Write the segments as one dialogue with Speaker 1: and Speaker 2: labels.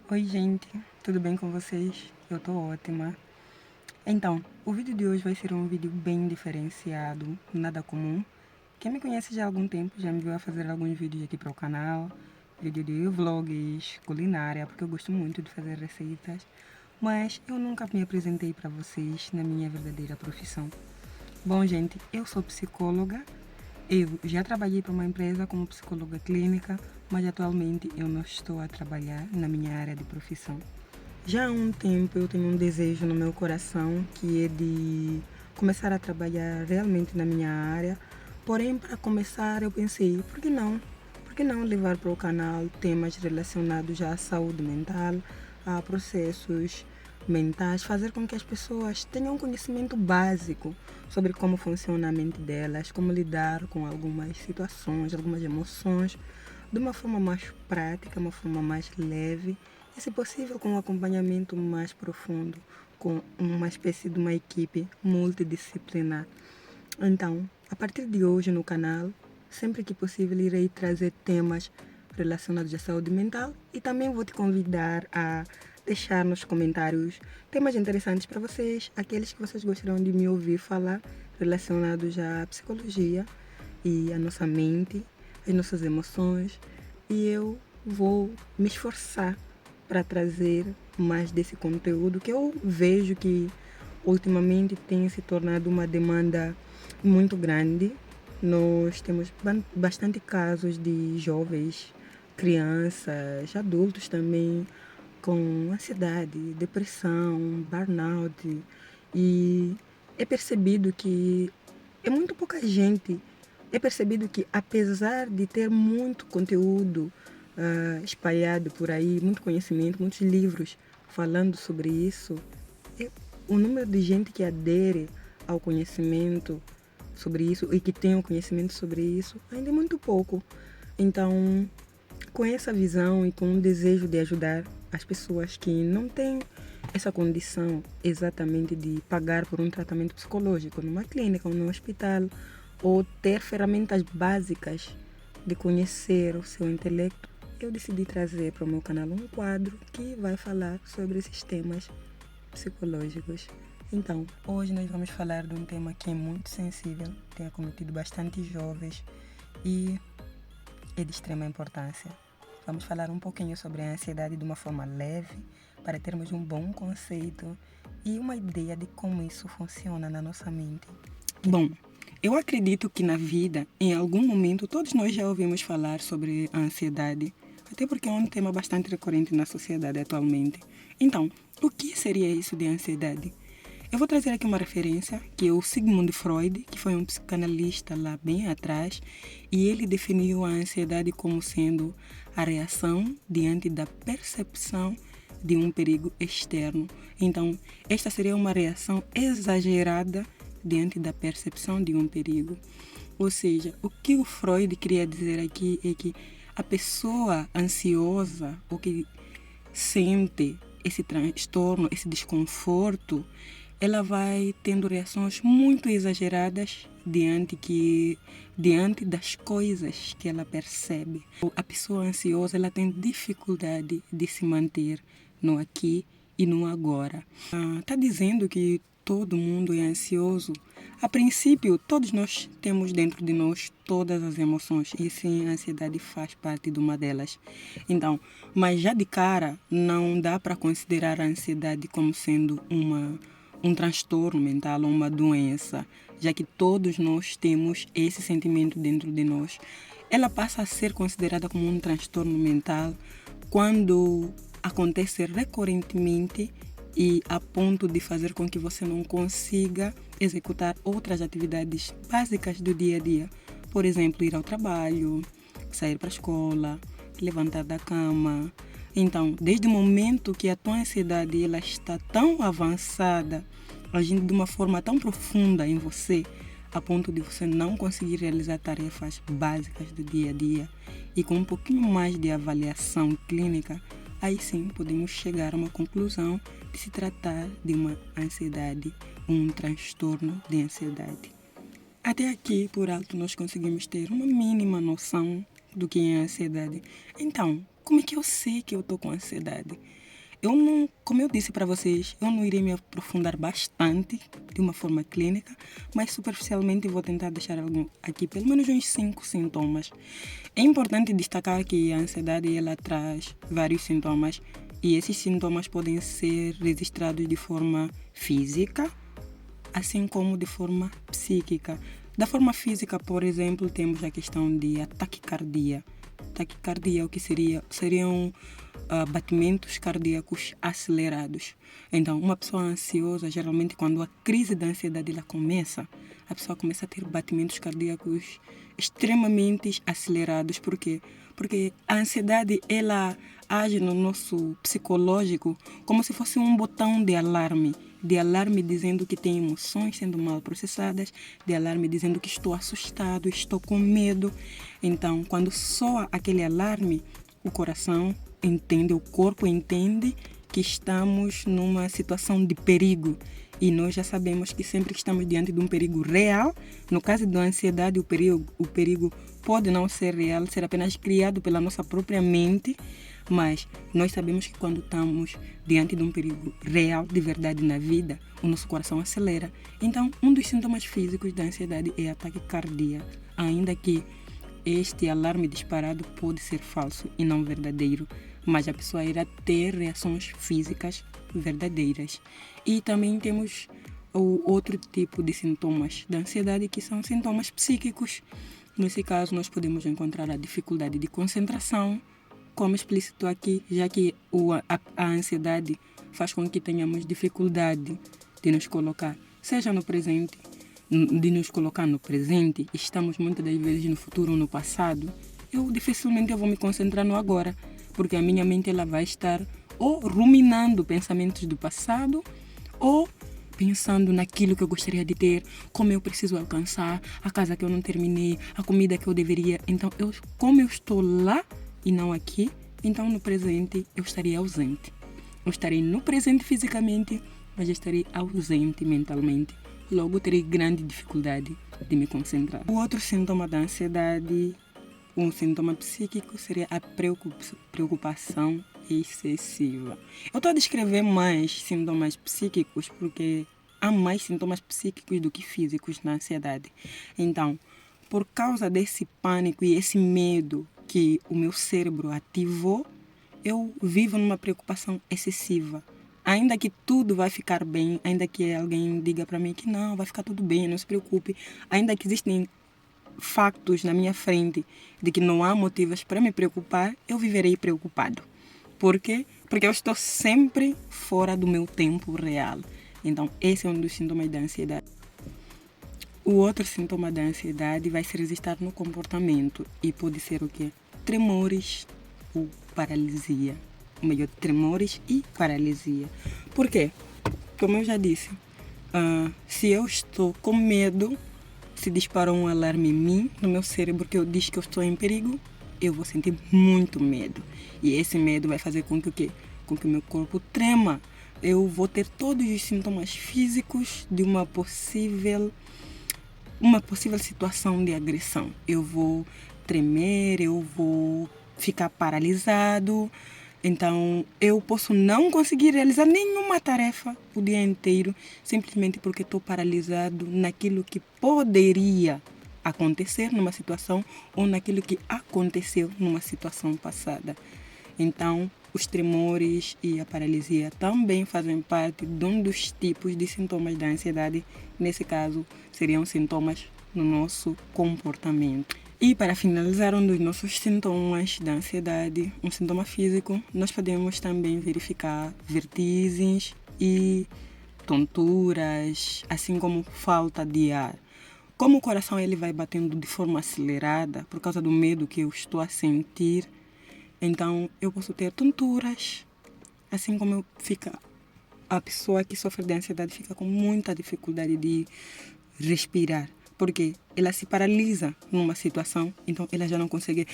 Speaker 1: Oi, gente, tudo bem com vocês? Eu tô ótima. Então, o vídeo de hoje vai ser um vídeo bem diferenciado, nada comum. Quem me conhece já há algum tempo já me viu a fazer alguns vídeos aqui para o canal, vídeo de vlogs, culinária, porque eu gosto muito de fazer receitas, mas eu nunca me apresentei para vocês na minha verdadeira profissão. Bom, gente, eu sou psicóloga. Eu já trabalhei para uma empresa como psicóloga clínica, mas atualmente eu não estou a trabalhar na minha área de profissão. Já há um tempo eu tenho um desejo no meu coração que é de começar a trabalhar realmente na minha área. Porém, para começar, eu pensei, por que não? Por que não levar para o canal temas relacionados à saúde mental, a processos mentais, fazer com que as pessoas tenham um conhecimento básico sobre como funciona a mente delas, como lidar com algumas situações, algumas emoções, de uma forma mais prática, uma forma mais leve e, se possível, com um acompanhamento mais profundo, com uma espécie de uma equipe multidisciplinar. Então, a partir de hoje no canal, sempre que possível, irei trazer temas relacionados à saúde mental e também vou te convidar a deixar nos comentários temas interessantes para vocês, aqueles que vocês gostariam de me ouvir falar relacionados à psicologia e à nossa mente, as nossas emoções, e eu vou me esforçar para trazer mais desse conteúdo que eu vejo que ultimamente tem se tornado uma demanda muito grande. Nós temos bastante casos de jovens, crianças, adultos também com ansiedade, depressão, burnout, e é percebido que é muito pouca gente. É percebido que, apesar de ter muito conteúdo espalhado por aí, muito conhecimento, muitos livros falando sobre isso, é, o número de gente que adere ao conhecimento sobre isso e que tem o conhecimento sobre isso ainda é muito pouco. Então, com essa visão e com o desejo de ajudar as pessoas que não têm essa condição exatamente de pagar por um tratamento psicológico numa clínica ou num hospital, ou ter ferramentas básicas de conhecer o seu intelecto, eu decidi trazer para o meu canal um quadro que vai falar sobre esses temas psicológicos. Então, hoje nós vamos falar de um tema que é muito sensível, tem acometido bastante jovens e é de extrema importância. Vamos falar um pouquinho sobre a ansiedade de uma forma leve, para termos um bom conceito e uma ideia de como isso funciona na nossa mente. Bom, eu acredito que na vida, em algum momento, todos nós já ouvimos falar sobre a ansiedade, até porque é um tema bastante recorrente na sociedade atualmente. Então, o que seria isso de ansiedade? Eu vou trazer aqui uma referência, que é o Sigmund Freud, que foi um psicanalista lá bem atrás, e ele definiu a ansiedade como sendo a reação diante da percepção de um perigo externo. Então, esta seria uma reação exagerada diante da percepção de um perigo. Ou seja, o que o Freud queria dizer aqui é que a pessoa ansiosa, ou que sente esse transtorno, esse desconforto, ela vai tendo reações muito exageradas diante das coisas que ela percebe. A pessoa ansiosa, ela tem dificuldade de se manter no aqui e no agora. Está dizendo que todo mundo é ansioso? A princípio, todos nós temos dentro de nós todas as emoções e sim, a ansiedade faz parte de uma delas. Então, mas já de cara, não dá para considerar a ansiedade como sendo um transtorno mental ou uma doença, já que todos nós temos esse sentimento dentro de nós. Ela passa a ser considerada como um transtorno mental quando acontece recorrentemente e a ponto de fazer com que você não consiga executar outras atividades básicas do dia a dia. Por exemplo, ir ao trabalho, sair para a escola, levantar da cama. Então, desde o momento que a tua ansiedade ela está tão avançada, agindo de uma forma tão profunda em você, a ponto de você não conseguir realizar tarefas básicas do dia a dia, e com um pouquinho mais de avaliação clínica, aí sim podemos chegar a uma conclusão de se tratar de uma ansiedade, um transtorno de ansiedade. Até aqui, por alto, nós conseguimos ter uma mínima noção do que é a ansiedade. Então, como é que eu sei que eu estou com ansiedade? Eu não, como eu disse para vocês, eu não irei me aprofundar bastante de uma forma clínica, mas superficialmente vou tentar deixar aqui pelo menos uns 5 sintomas. É importante destacar que a ansiedade ela traz vários sintomas e esses sintomas podem ser registrados de forma física, assim como de forma psíquica. Da forma física, por exemplo, temos a questão de taquicardia. Taquicardia, o que seriam batimentos cardíacos acelerados. Então, uma pessoa ansiosa, geralmente quando a crise da ansiedade ela começa, a pessoa começa a ter batimentos cardíacos extremamente acelerados. Por quê? Porque a ansiedade ela age no nosso psicológico como se fosse um botão de alarme dizendo que tem emoções sendo mal processadas, de alarme dizendo que estou assustado, estou com medo. Então, quando soa aquele alarme, o coração entende, o corpo entende que estamos numa situação de perigo. E nós já sabemos que sempre que estamos diante de um perigo real, no caso da ansiedade, o perigo pode não ser real, ser apenas criado pela nossa própria mente, mas nós sabemos que quando estamos diante de um perigo real, de verdade na vida, o nosso coração acelera. Então, um dos sintomas físicos da ansiedade é a taquicardia, ainda que este alarme disparado pode ser falso e não verdadeiro, mas a pessoa irá ter reações físicas verdadeiras. E também temos o outro tipo de sintomas da ansiedade, que são sintomas psíquicos. Nesse caso, nós podemos encontrar a dificuldade de concentração, como explícito aqui, já que a ansiedade faz com que tenhamos dificuldade de nos colocar, seja no presente, de nos colocar no presente, estamos muitas das vezes no futuro ou no passado, dificilmente vou me concentrar no agora, porque a minha mente ela vai estar ou ruminando pensamentos do passado ou pensando naquilo que eu gostaria de ter, como eu preciso alcançar, a casa que eu não terminei, a comida que eu deveria. Então, como eu estou lá e não aqui, então no presente eu estaria ausente. Eu estarei no presente fisicamente, mas estarei ausente mentalmente. Logo, terei grande dificuldade de me concentrar. O outro sintoma da ansiedade, um sintoma psíquico, seria a preocupação excessiva. Eu estou a descrever mais sintomas psíquicos porque há mais sintomas psíquicos do que físicos na ansiedade. Então, por causa desse pânico e esse medo que o meu cérebro ativou, eu vivo numa preocupação excessiva. Ainda que tudo vai ficar bem, ainda que alguém diga para mim que não, vai ficar tudo bem, não se preocupe, ainda que existem factos na minha frente de que não há motivos para me preocupar, eu viverei preocupado. Por quê? Porque eu estou sempre fora do meu tempo real. Então, esse é um dos sintomas da ansiedade. O outro sintoma da ansiedade vai se registrar no comportamento e pode ser o quê? Tremores ou paralisia. Ou melhor, tremores e paralisia. Por quê? Como eu já disse, se eu estou com medo, se dispara um alarme em mim, no meu cérebro, que eu diz que eu estou em perigo, eu vou sentir muito medo. E esse medo vai fazer com que o quê? Com que o meu corpo trema. Eu vou ter todos os sintomas físicos de uma possível situação de agressão. Eu vou tremer, eu vou ficar paralisado. Então, eu posso não conseguir realizar nenhuma tarefa o dia inteiro, simplesmente porque estou paralisado naquilo que poderia acontecer numa situação ou naquilo que aconteceu numa situação passada. Então, os tremores e a paralisia também fazem parte de um dos tipos de sintomas da ansiedade. Nesse caso, seriam sintomas no nosso comportamento. E para finalizar, um dos nossos sintomas da ansiedade, um sintoma físico, nós podemos também verificar vertigens e tonturas, assim como falta de ar. Como o coração ele vai batendo de forma acelerada por causa do medo que eu estou a sentir, então eu posso ter tonturas, assim como a pessoa que sofre de ansiedade fica com muita dificuldade de respirar. Porque ela se paralisa numa situação, então ela já não consegue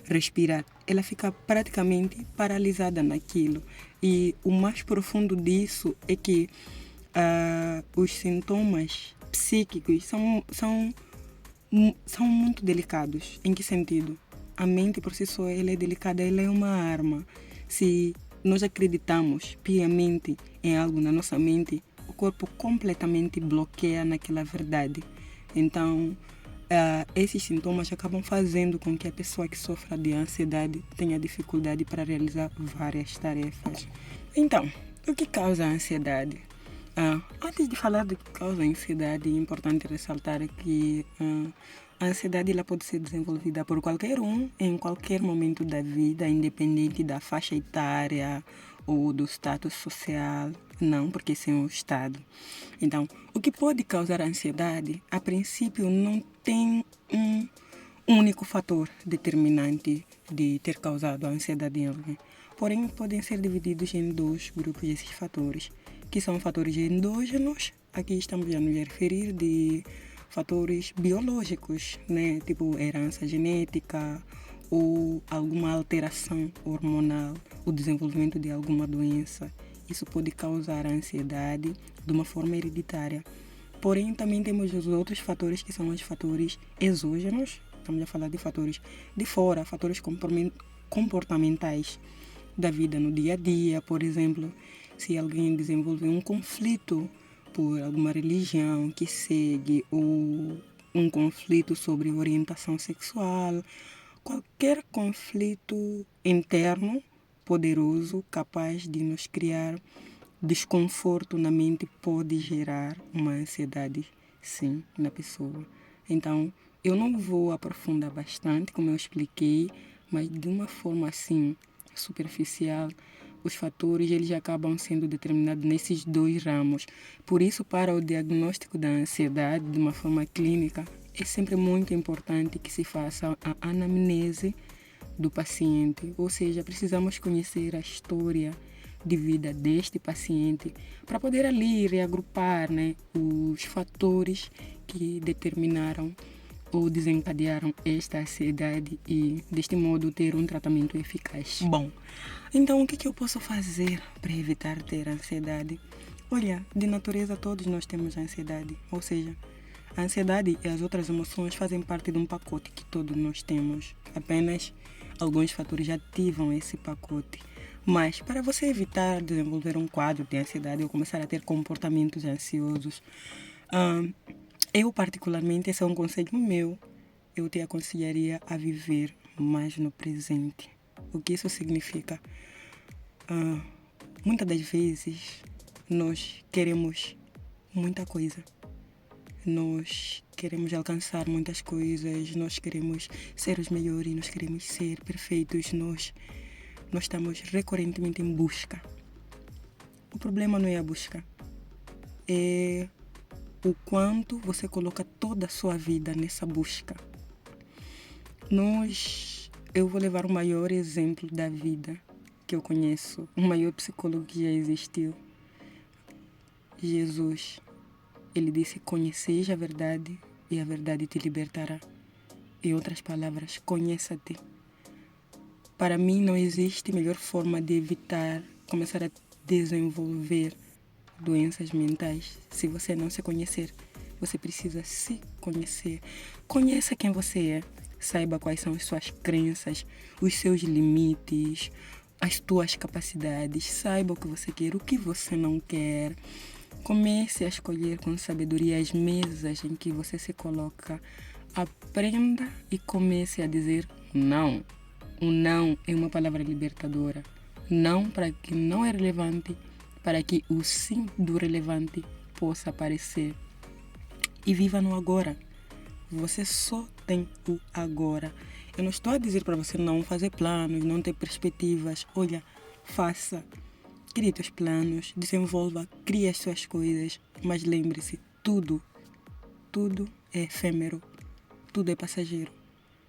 Speaker 1: respirar. Ela fica praticamente paralisada naquilo. E o mais profundo disso é que os sintomas psíquicos são muito delicados. Em que sentido? a mente por si só ela é delicada, ela é uma arma. Se nós acreditamos piamente em algo na nossa mente, o corpo completamente bloqueia naquela verdade. Então, esses sintomas acabam fazendo com que a pessoa que sofre de ansiedade tenha dificuldade para realizar várias tarefas. Então, o que causa a ansiedade? Antes de falar do que causa a ansiedade, é importante ressaltar que a ansiedade ela pode ser desenvolvida por qualquer um em qualquer momento da vida, independente da faixa etária ou do status social. Não, porque esse é um estado. Então, o que pode causar ansiedade, a princípio, não tem um único fator determinante de ter causado a ansiedade em alguém. Porém, podem ser divididos em dois grupos esses fatores, que são fatores endógenos. Aqui estamos a nos referir de fatores biológicos, né? Tipo herança genética ou alguma alteração hormonal, o desenvolvimento de alguma doença. Isso pode causar ansiedade de uma forma hereditária. Porém, também temos os outros fatores que são os fatores exógenos. Estamos a falar de fatores de fora, fatores comportamentais da vida no dia a dia. Por exemplo, se alguém desenvolve um conflito por alguma religião que segue ou um conflito sobre orientação sexual, qualquer conflito interno poderoso capaz de nos criar desconforto na mente pode gerar uma ansiedade, sim, na pessoa. Então, eu não vou aprofundar bastante, como eu expliquei, mas de uma forma assim superficial, os fatores eles acabam sendo determinados nesses dois ramos. Por isso, para o diagnóstico da ansiedade de uma forma clínica, é sempre muito importante que se faça a anamnese do paciente, ou seja, precisamos conhecer a história de vida deste paciente para poder ali reagrupar, né, os fatores que determinaram ou desencadearam esta ansiedade e, deste modo, ter um tratamento eficaz. Bom, então o que eu posso fazer para evitar ter ansiedade? Olha, de natureza todos nós temos ansiedade, ou seja, a ansiedade e as outras emoções fazem parte de um pacote que todos nós temos. Apenas alguns fatores ativam esse pacote. Mas para você evitar desenvolver um quadro de ansiedade ou começar a ter comportamentos ansiosos, eu particularmente, esse é um conselho meu, eu te aconselharia a viver mais no presente. O que isso significa? Muitas das vezes nós queremos muita coisa. Nós queremos alcançar muitas coisas, nós queremos ser os melhores, nós queremos ser perfeitos, nós estamos recorrentemente em busca. O problema não é a busca, é o quanto você coloca toda a sua vida nessa busca. Eu vou levar o maior exemplo da vida que eu conheço, o maior psicólogo que já existiu, Jesus. Ele disse: conheceis a verdade e a verdade te libertará. Em outras palavras, conheça-te. Para mim, não existe melhor forma de evitar começar a desenvolver doenças mentais se você não se conhecer. Você precisa se conhecer. Conheça quem você é. Saiba quais são as suas crenças, os seus limites, as tuas capacidades. Saiba o que você quer, o que você não quer. Comece a escolher com sabedoria as mesas em que você se coloca. Aprenda e comece a dizer não. O não é uma palavra libertadora. Não para que não é relevante, para que o sim do relevante possa aparecer. E viva no agora. Você só tem o agora. Eu não estou a dizer para você não fazer planos, não ter perspectivas. Olha, faça. Crie seus planos, desenvolva, crie as suas coisas, mas lembre-se, tudo é efêmero, tudo é passageiro.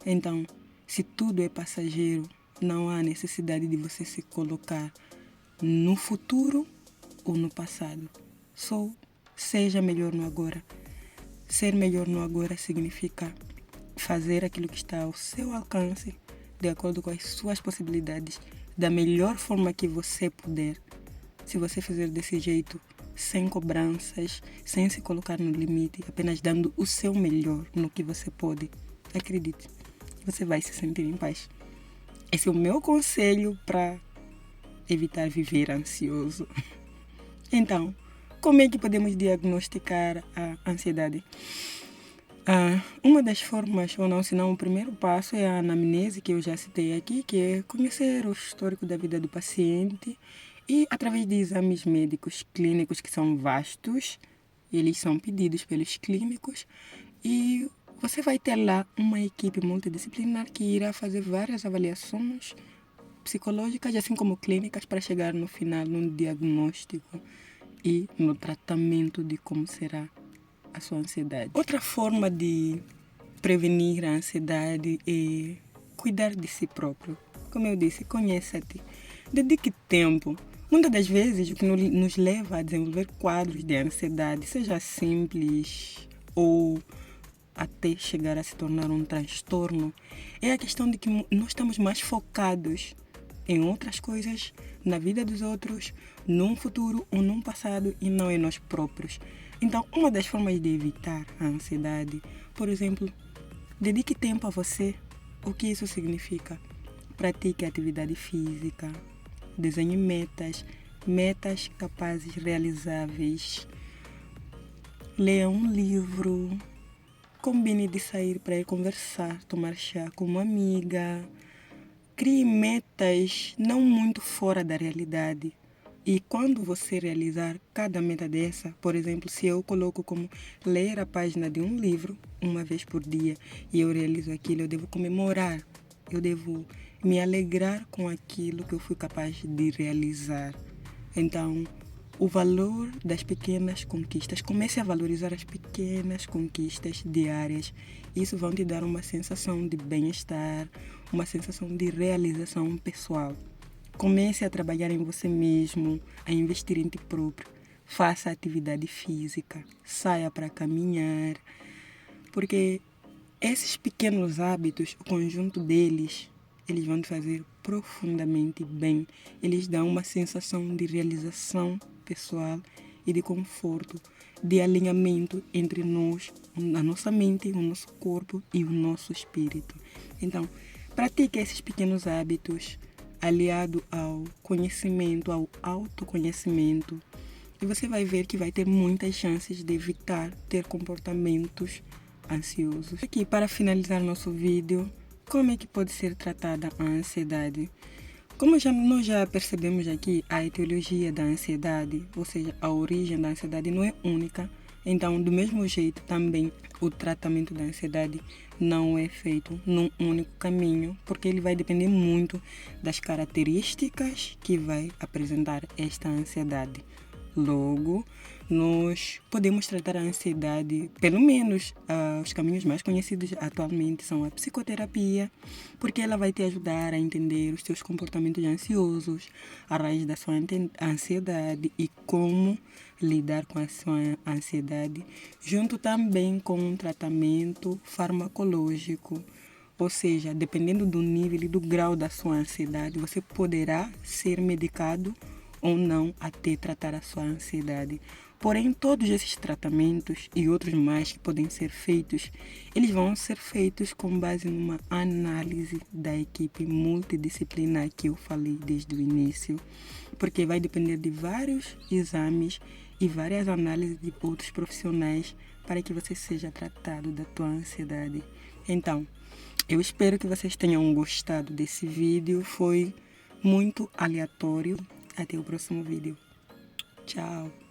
Speaker 1: Então, se tudo é passageiro, não há necessidade de você se colocar no futuro ou no passado. Só seja melhor no agora. Ser melhor no agora significa fazer aquilo que está ao seu alcance, de acordo com as suas possibilidades, da melhor forma que você puder. Se você fizer desse jeito, sem cobranças, sem se colocar no limite, apenas dando o seu melhor no que você pode, acredite, você vai se sentir em paz. Esse é o meu conselho para evitar viver ansioso. Então, como é que podemos diagnosticar a ansiedade? Uma das formas, ou não, se não o primeiro passo é a anamnese, que eu já citei aqui, que é conhecer o histórico da vida do paciente e, através de exames médicos clínicos que são vastos, eles são pedidos pelos clínicos e você vai ter lá uma equipe multidisciplinar que irá fazer várias avaliações psicológicas, assim como clínicas, para chegar no final no diagnóstico e no tratamento de como será a sua ansiedade. Outra forma de prevenir a ansiedade é cuidar de si próprio. Como eu disse, conheça-te. Dedique tempo. Muitas das vezes, o que nos leva a desenvolver quadros de ansiedade, seja simples ou até chegar a se tornar um transtorno, é a questão de que nós estamos mais focados em outras coisas, na vida dos outros, num futuro ou num passado e não em nós próprios. Então, uma das formas de evitar a ansiedade, por exemplo, dedique tempo a você. O que isso significa? Pratique atividade física, desenhe metas capazes, realizáveis. Leia um livro, combine de sair para ir conversar, tomar chá com uma amiga. Crie metas não muito fora da realidade. E quando você realizar cada meta dessa, por exemplo, se eu coloco como ler a página de um livro uma vez por dia e eu realizo aquilo, eu devo comemorar, eu devo me alegrar com aquilo que eu fui capaz de realizar. Então, o valor das pequenas conquistas, comece a valorizar as pequenas conquistas diárias. Isso vai te dar uma sensação de bem-estar, uma sensação de realização pessoal. Comece a trabalhar em você mesmo, a investir em ti próprio. Faça atividade física, saia para caminhar, porque esses pequenos hábitos, o conjunto deles, eles vão te fazer profundamente bem. Eles dão uma sensação de realização pessoal e de conforto, de alinhamento entre nós, a nossa mente, o nosso corpo e o nosso espírito. Então, pratique esses pequenos hábitos aliado ao conhecimento, ao autoconhecimento, e você vai ver que vai ter muitas chances de evitar ter comportamentos ansiosos. Aqui, para finalizar nosso vídeo, como é que pode ser tratada a ansiedade? Como nós já percebemos aqui, a etiologia da ansiedade, ou seja, a origem da ansiedade não é única. Então, do mesmo jeito, também o tratamento da ansiedade não é feito num único caminho, porque ele vai depender muito das características que vai apresentar esta ansiedade. Logo, nós podemos tratar a ansiedade, pelo menos os caminhos mais conhecidos atualmente são a psicoterapia, porque ela vai te ajudar a entender os seus comportamentos ansiosos, a raiz da sua ansiedade e como lidar com a sua ansiedade, junto também com um tratamento farmacológico. Ou seja, dependendo do nível e do grau da sua ansiedade, você poderá ser medicado ou não até tratar a sua ansiedade. Porém, todos esses tratamentos e outros mais que podem ser feitos, eles vão ser feitos com base numa análise da equipe multidisciplinar que eu falei desde o início, porque vai depender de vários exames e várias análises de outros profissionais para que você seja tratado da tua ansiedade. Então, eu espero que vocês tenham gostado desse vídeo. Foi muito aleatório. Até o próximo vídeo. Tchau!